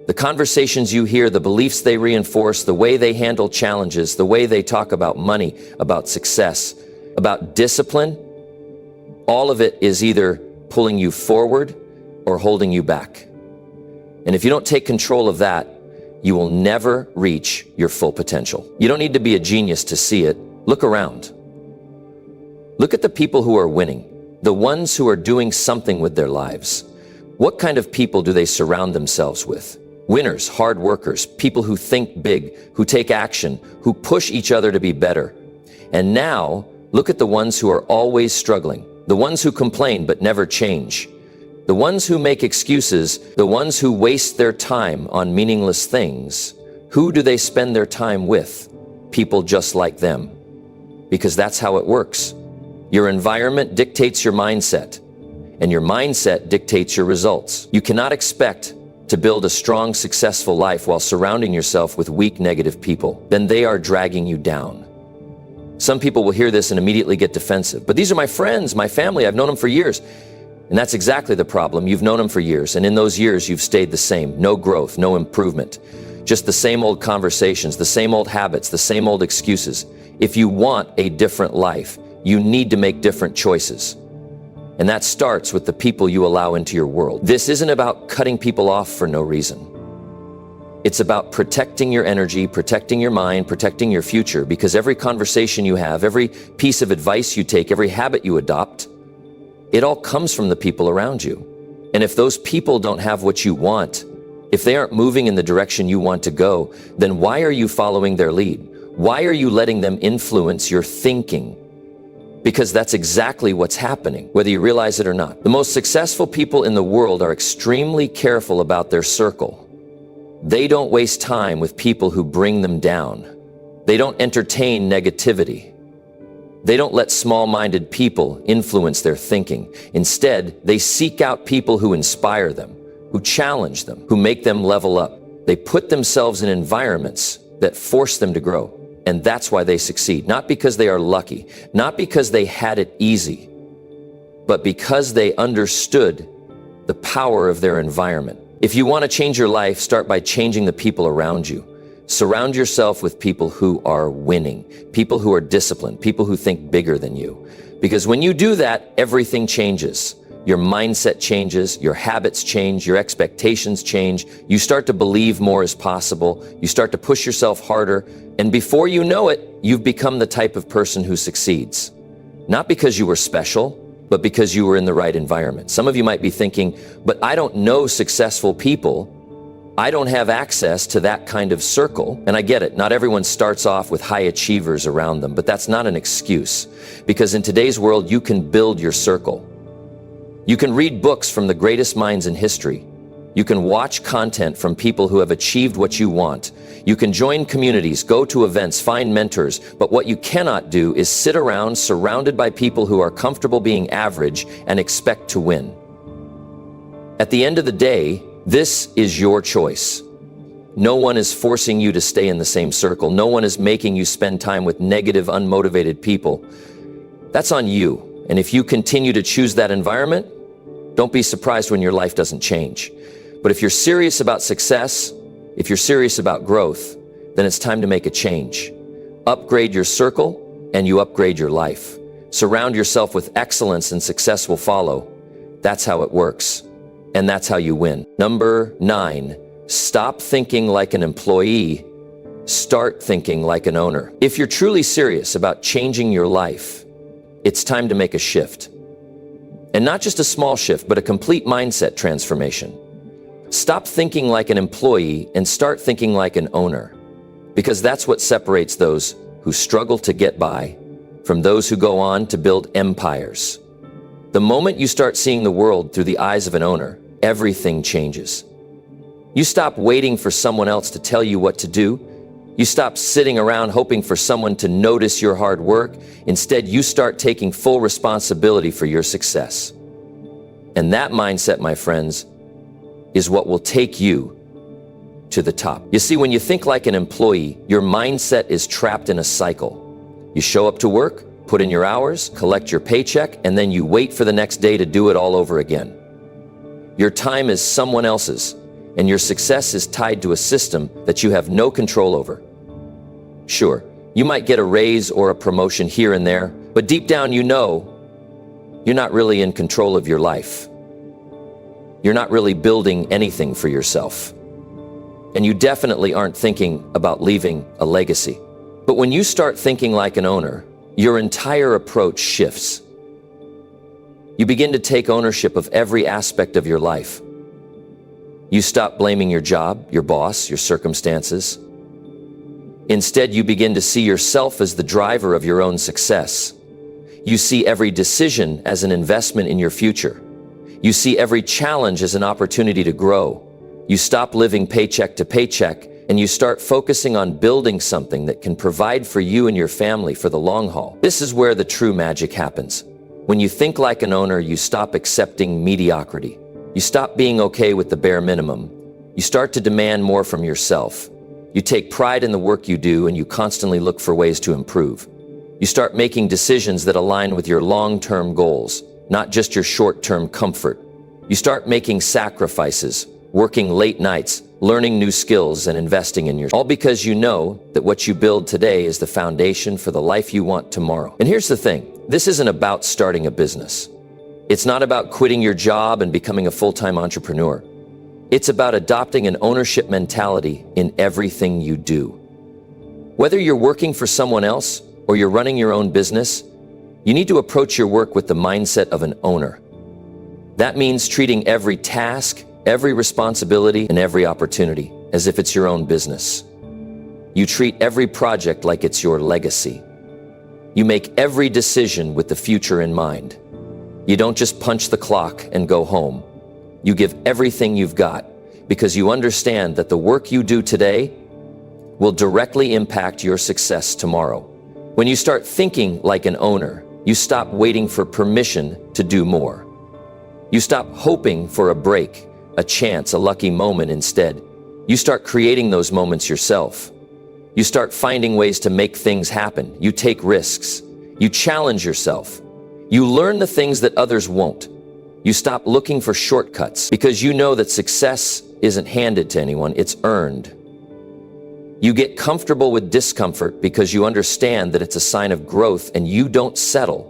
The conversations you hear, the beliefs they reinforce, the way they handle challenges, the way they talk about money, about success, about discipline, all of it is either pulling you forward or holding you back. And if you don't take control of that, you will never reach your full potential. You don't need to be a genius to see it. Look around. Look at the people who are winning, the ones who are doing something with their lives. What kind of people do they surround themselves with? Winners, hard workers, people who think big, who take action, who push each other to be better. And now, look at the ones who are always struggling, the ones who complain but never change, the ones who make excuses, the ones who waste their time on meaningless things. Who do they spend their time with? People just like them. Because that's how it works. Your environment dictates your mindset, and your mindset dictates your results. You cannot expect to build a strong, successful life while surrounding yourself with weak, negative people. Then they are dragging you down. Some people will hear this and immediately get defensive. But these are my friends, my family. I've known them for years. And that's exactly the problem. You've known them for years, and in those years, you've stayed the same. No growth, no improvement. Just the same old conversations, the same old habits, the same old excuses. If you want a different life, you need to make different choices. And that starts with the people you allow into your world. This isn't about cutting people off for no reason. It's about protecting your energy, protecting your mind, protecting your future, because every conversation you have, every piece of advice you take, every habit you adopt, it all comes from the people around you. And if those people don't have what you want, if they aren't moving in the direction you want to go, then why are you following their lead? Why are you letting them influence your thinking? Because that's exactly what's happening, whether you realize it or not. The most successful people in the world are extremely careful about their circle. They don't waste time with people who bring them down. They don't entertain negativity. They don't let small-minded people influence their thinking. Instead, they seek out people who inspire them, who challenge them, who make them level up. They put themselves in environments that force them to grow. And that's why they succeed. Not because they are lucky, not because they had it easy, but because they understood the power of their environment. If you want to change your life, start by changing the people around you. Surround yourself with people who are winning, people who are disciplined, people who think bigger than you. Because when you do that, everything changes. Your mindset changes, your habits change, your expectations change. You start to believe more is possible. You start to push yourself harder. And before you know it, you've become the type of person who succeeds. Not because you were special, but because you were in the right environment. Some of you might be thinking, but I don't know successful people. I don't have access to that kind of circle. And I get it. Not everyone starts off with high achievers around them, but that's not an excuse. Because in today's world, you can build your circle. You can read books from the greatest minds in history. You can watch content from people who have achieved what you want. You can join communities, go to events, find mentors. But what you cannot do is sit around surrounded by people who are comfortable being average and expect to win. At the end of the day, this is your choice. No one is forcing you to stay in the same circle. No one is making you spend time with negative, unmotivated people. That's on you. And if you continue to choose that environment, don't be surprised when your life doesn't change. But if you're serious about success, if you're serious about growth, then it's time to make a change. Upgrade your circle and you upgrade your life. Surround yourself with excellence and success will follow. That's how it works. And that's how you win. Number 9, stop thinking like an employee. Start thinking like an owner. If you're truly serious about changing your life, it's time to make a shift. And not just a small shift, but a complete mindset transformation. Stop thinking like an employee and start thinking like an owner. Because that's what separates those who struggle to get by from those who go on to build empires. The moment you start seeing the world through the eyes of an owner, everything changes. You stop waiting for someone else to tell you what to do. You stop sitting around hoping for someone to notice your hard work. Instead, you start taking full responsibility for your success. And that mindset, my friends, is what will take you to the top. You see, when you think like an employee, your mindset is trapped in a cycle. You show up to work, put in your hours, collect your paycheck, and then you wait for the next day to do it all over again. Your time is someone else's, and your success is tied to a system that you have no control over. Sure, you might get a raise or a promotion here and there, but deep down you know you're not really in control of your life. You're not really building anything for yourself. And you definitely aren't thinking about leaving a legacy. But when you start thinking like an owner, your entire approach shifts. You begin to take ownership of every aspect of your life. You stop blaming your job, your boss, your circumstances. Instead, you begin to see yourself as the driver of your own success. You see every decision as an investment in your future. You see every challenge as an opportunity to grow. You stop living paycheck to paycheck, and you start focusing on building something that can provide for you and your family for the long haul. This is where the true magic happens. When you think like an owner, you stop accepting mediocrity. You stop being okay with the bare minimum. You start to demand more from yourself. You take pride in the work you do, and you constantly look for ways to improve. You start making decisions that align with your long-term goals, not just your short-term comfort. You start making sacrifices, working late nights, learning new skills, and investing in yourself. All because you know that what you build today is the foundation for the life you want tomorrow. And here's the thing, this isn't about starting a business. It's not about quitting your job and becoming a full-time entrepreneur. It's about adopting an ownership mentality in everything you do. Whether you're working for someone else or you're running your own business, you need to approach your work with the mindset of an owner. That means treating every task, every responsibility, and every opportunity as if it's your own business. You treat every project like it's your legacy. You make every decision with the future in mind. You don't just punch the clock and go home. You give everything you've got because you understand that the work you do today will directly impact your success tomorrow. When you start thinking like an owner, you stop waiting for permission to do more. You stop hoping for a break, a chance, a lucky moment. Instead, you start creating those moments yourself. You start finding ways to make things happen. You take risks. You challenge yourself. You learn the things that others won't. You stop looking for shortcuts because you know that success isn't handed to anyone, it's earned. You get comfortable with discomfort because you understand that it's a sign of growth and you don't settle.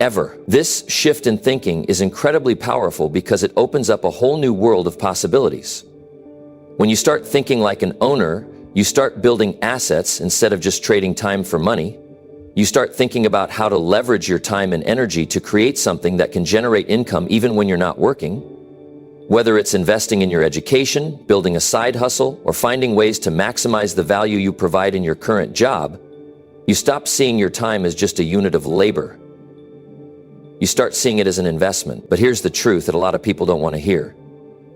Ever. This shift in thinking is incredibly powerful because it opens up a whole new world of possibilities. When you start thinking like an owner, you start building assets instead of just trading time for money. You start thinking about how to leverage your time and energy to create something that can generate income even when you're not working. Whether it's investing in your education, building a side hustle, or finding ways to maximize the value you provide in your current job, you stop seeing your time as just a unit of labor. You start seeing it as an investment. But here's the truth that a lot of people don't want to hear.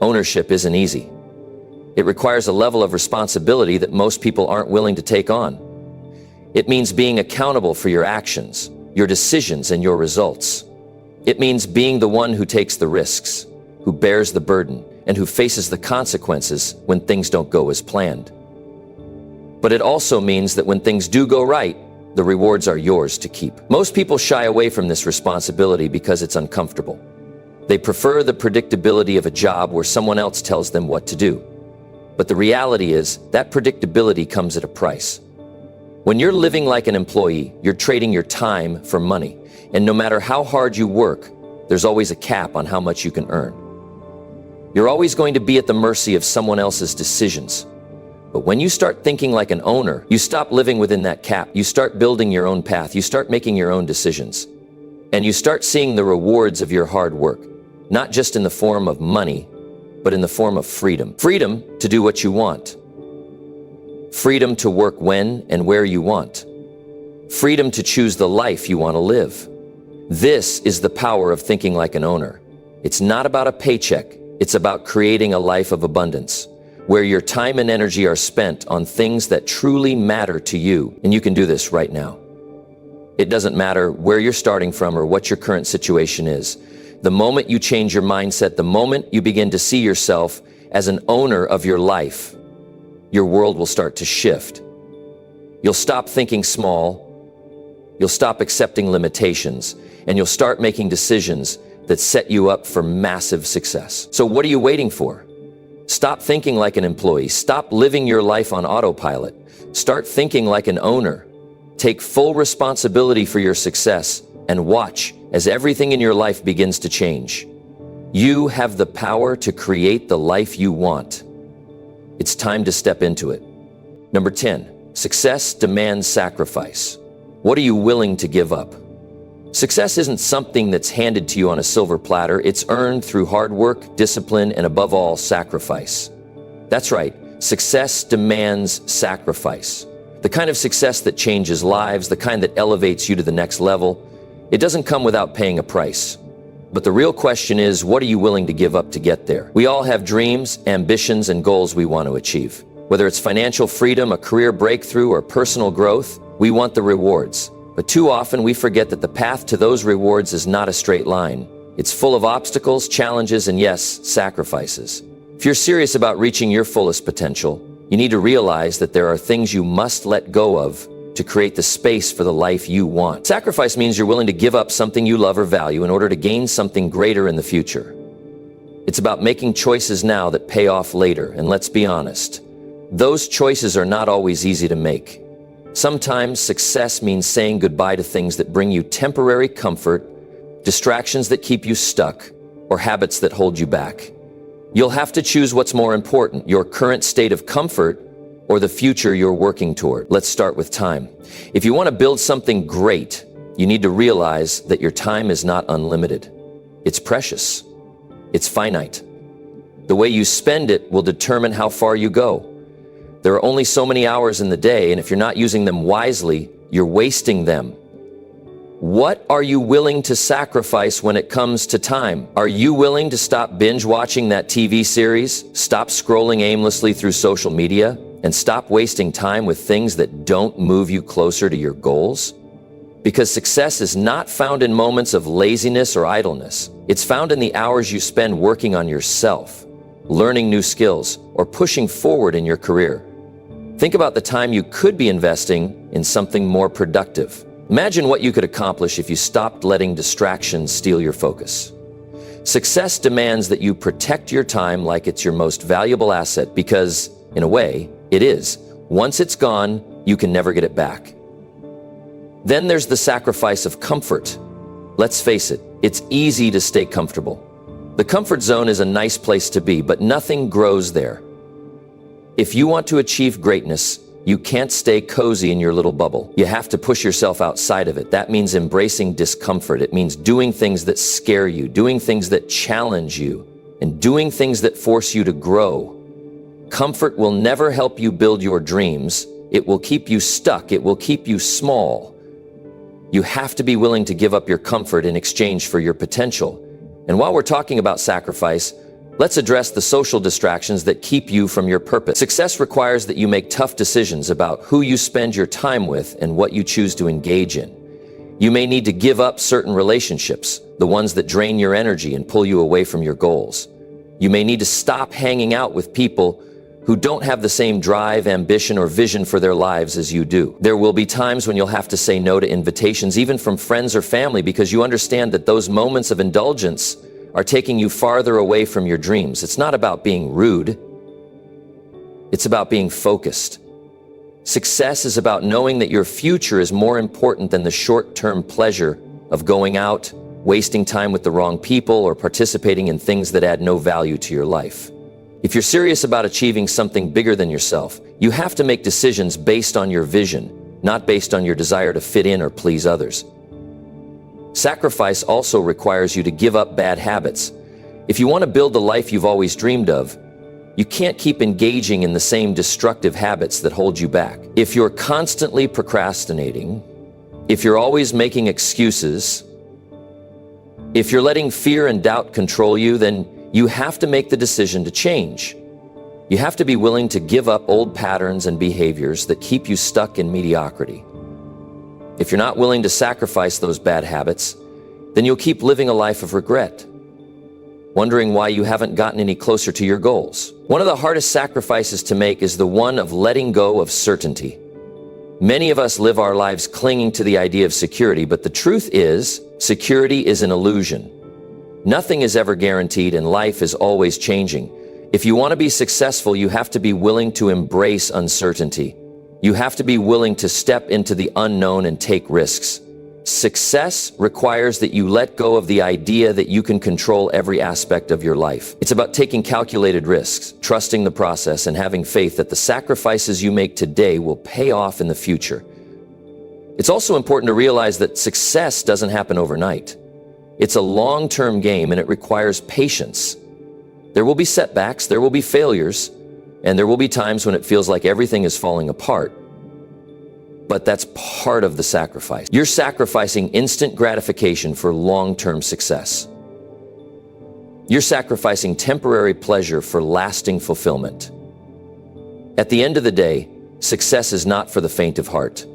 Ownership isn't easy. It requires a level of responsibility that most people aren't willing to take on. It means being accountable for your actions, your decisions, and your results. It means being the one who takes the risks, who bears the burden, and who faces the consequences when things don't go as planned. But it also means that when things do go right, The rewards are yours to keep. Most people shy away from this responsibility because it's uncomfortable. They prefer the predictability of a job where someone else tells them what to do. But the reality is that predictability comes at a price. When you're living like an employee, you're trading your time for money. And no matter how hard you work, there's always a cap on how much you can earn. You're always going to be at the mercy of someone else's decisions. But when you start thinking like an owner, you stop living within that cap. You start building your own path. You start making your own decisions. And you start seeing the rewards of your hard work, not just in the form of money, but in the form of freedom. Freedom to do what you want. Freedom to work when and where you want. Freedom to choose the life you want to live. This is the power of thinking like an owner. It's not about a paycheck. It's about creating a life of abundance, where your time and energy are spent on things that truly matter to you. And you can do this right now. It doesn't matter where you're starting from or what your current situation is. The moment you change your mindset, the moment you begin to see yourself as an owner of your life, your world will start to shift. You'll stop thinking small, you'll stop accepting limitations, and you'll start making decisions that set you up for massive success. So what are you waiting for? Stop thinking like an employee. Stop living your life on autopilot. Start thinking like an owner. Take full responsibility for your success and watch as everything in your life begins to change. You have the power to create the life you want. It's time to step into it. Number 10, success demands sacrifice. What are you willing to give up? Success isn't something that's handed to you on a silver platter. It's earned through hard work, discipline, and above all, sacrifice. That's right, success demands sacrifice. The kind of success that changes lives, the kind that elevates you to the next level. It doesn't come without paying a price. But the real question is, what are you willing to give up to get there? We all have dreams, ambitions, and goals we want to achieve. Whether it's financial freedom, a career breakthrough, or personal growth, we want the rewards. But too often we forget that the path to those rewards is not a straight line. It's full of obstacles, challenges, and yes, sacrifices. If you're serious about reaching your fullest potential, you need to realize that there are things you must let go of to create the space for the life you want. Sacrifice means you're willing to give up something you love or value in order to gain something greater in the future. It's about making choices now that pay off later, and let's be honest, those choices are not always easy to make. Sometimes success means saying goodbye to things that bring you temporary comfort, distractions that keep you stuck, or habits that hold you back. You'll have to choose what's more important, your current state of comfort or the future you're working toward. Let's start with time. If you want to build something great, you need to realize that your time is not unlimited. It's precious. It's finite. The way you spend it will determine how far you go. There are only so many hours in the day, and if you're not using them wisely, you're wasting them. What are you willing to sacrifice when it comes to time? Are you willing to stop binge watching that TV series, stop scrolling aimlessly through social media, and stop wasting time with things that don't move you closer to your goals? Because success is not found in moments of laziness or idleness. It's found in the hours you spend working on yourself, learning new skills, or pushing forward in your career. Think about the time you could be investing in something more productive. Imagine what you could accomplish if you stopped letting distractions steal your focus. Success demands that you protect your time like it's your most valuable asset because, in a way, it is. Once it's gone, you can never get it back. Then there's the sacrifice of comfort. Let's face it, it's easy to stay comfortable. The comfort zone is a nice place to be, but nothing grows there. If you want to achieve greatness, you can't stay cozy in your little bubble. You have to push yourself outside of it. That means embracing discomfort. It means doing things that scare you, doing things that challenge you, and doing things that force you to grow. Comfort will never help you build your dreams. It will keep you stuck. It will keep you small. You have to be willing to give up your comfort in exchange for your potential. And while we're talking about sacrifice, let's address the social distractions that keep you from your purpose. Success requires that you make tough decisions about who you spend your time with and what you choose to engage in. You may need to give up certain relationships, the ones that drain your energy and pull you away from your goals. You may need to stop hanging out with people who don't have the same drive, ambition, or vision for their lives as you do. There will be times when you'll have to say no to invitations, even from friends or family, because you understand that those moments of indulgence are taking you farther away from your dreams. It's not about being rude. It's about being focused. Success is about knowing that your future is more important than the short-term pleasure of going out, wasting time with the wrong people, or participating in things that add no value to your life. If you're serious about achieving something bigger than yourself, you have to make decisions based on your vision, not based on your desire to fit in or please others. Sacrifice also requires you to give up bad habits. If you want to build the life you've always dreamed of, you can't keep engaging in the same destructive habits that hold you back. If you're constantly procrastinating, if you're always making excuses, if you're letting fear and doubt control you, then you have to make the decision to change. You have to be willing to give up old patterns and behaviors that keep you stuck in mediocrity. If you're not willing to sacrifice those bad habits, then you'll keep living a life of regret, wondering why you haven't gotten any closer to your goals. One of the hardest sacrifices to make is the one of letting go of certainty. Many of us live our lives clinging to the idea of security, but the truth is, security is an illusion. Nothing is ever guaranteed, and life is always changing. If you want to be successful, you have to be willing to embrace uncertainty. You have to be willing to step into the unknown and take risks. Success requires that you let go of the idea that you can control every aspect of your life. It's about taking calculated risks, trusting the process, and having faith that the sacrifices you make today will pay off in the future. It's also important to realize that success doesn't happen overnight. It's a long-term game, and it requires patience. There will be setbacks, there will be failures, and there will be times when it feels like everything is falling apart. But that's part of the sacrifice. You're sacrificing instant gratification for long-term success. You're sacrificing temporary pleasure for lasting fulfillment. At the end of the day, success is not for the faint of heart.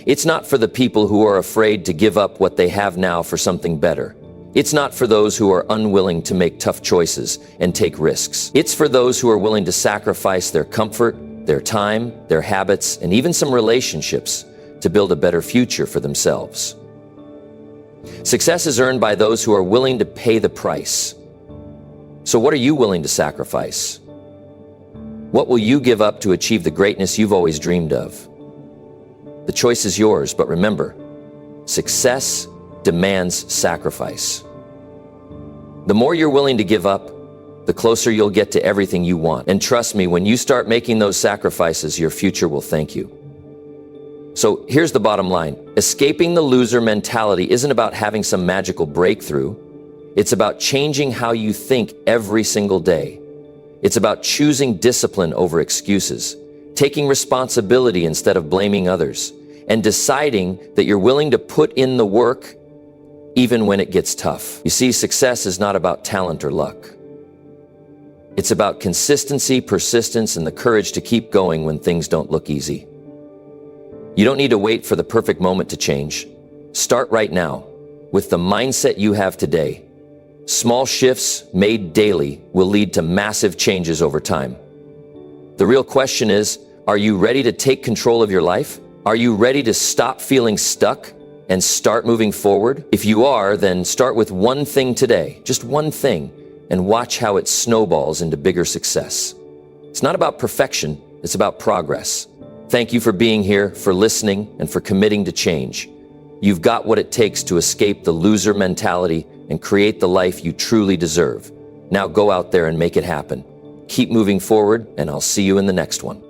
It's not for the people who are afraid to give up what they have now for something better. It's not for those who are unwilling to make tough choices and take risks. It's for those who are willing to sacrifice their comfort, their time, their habits, and even some relationships to build a better future for themselves. Success is earned by those who are willing to pay the price. So what are you willing to sacrifice? What will you give up to achieve the greatness you've always dreamed of? The choice is yours, but remember, success demands sacrifice. The more you're willing to give up, the closer you'll get to everything you want. And trust me, when you start making those sacrifices, your future will thank you. So here's the bottom line. Escaping the loser mentality isn't about having some magical breakthrough. It's about changing how you think every single day. It's about choosing discipline over excuses, taking responsibility instead of blaming others, and deciding that you're willing to put in the work even when it gets tough. You see, success is not about talent or luck. It's about consistency, persistence, and the courage to keep going when things don't look easy. You don't need to wait for the perfect moment to change. Start right now with the mindset you have today. Small shifts made daily will lead to massive changes over time. The real question is, are you ready to take control of your life? Are you ready to stop feeling stuck and start moving forward? If you are, then start with one thing today, just one thing, and watch how it snowballs into bigger success. It's not about perfection, it's about progress. Thank you for being here, for listening, and for committing to change. You've got what it takes to escape the loser mentality and create the life you truly deserve. Now go out there and make it happen. Keep moving forward, and I'll see you in the next one.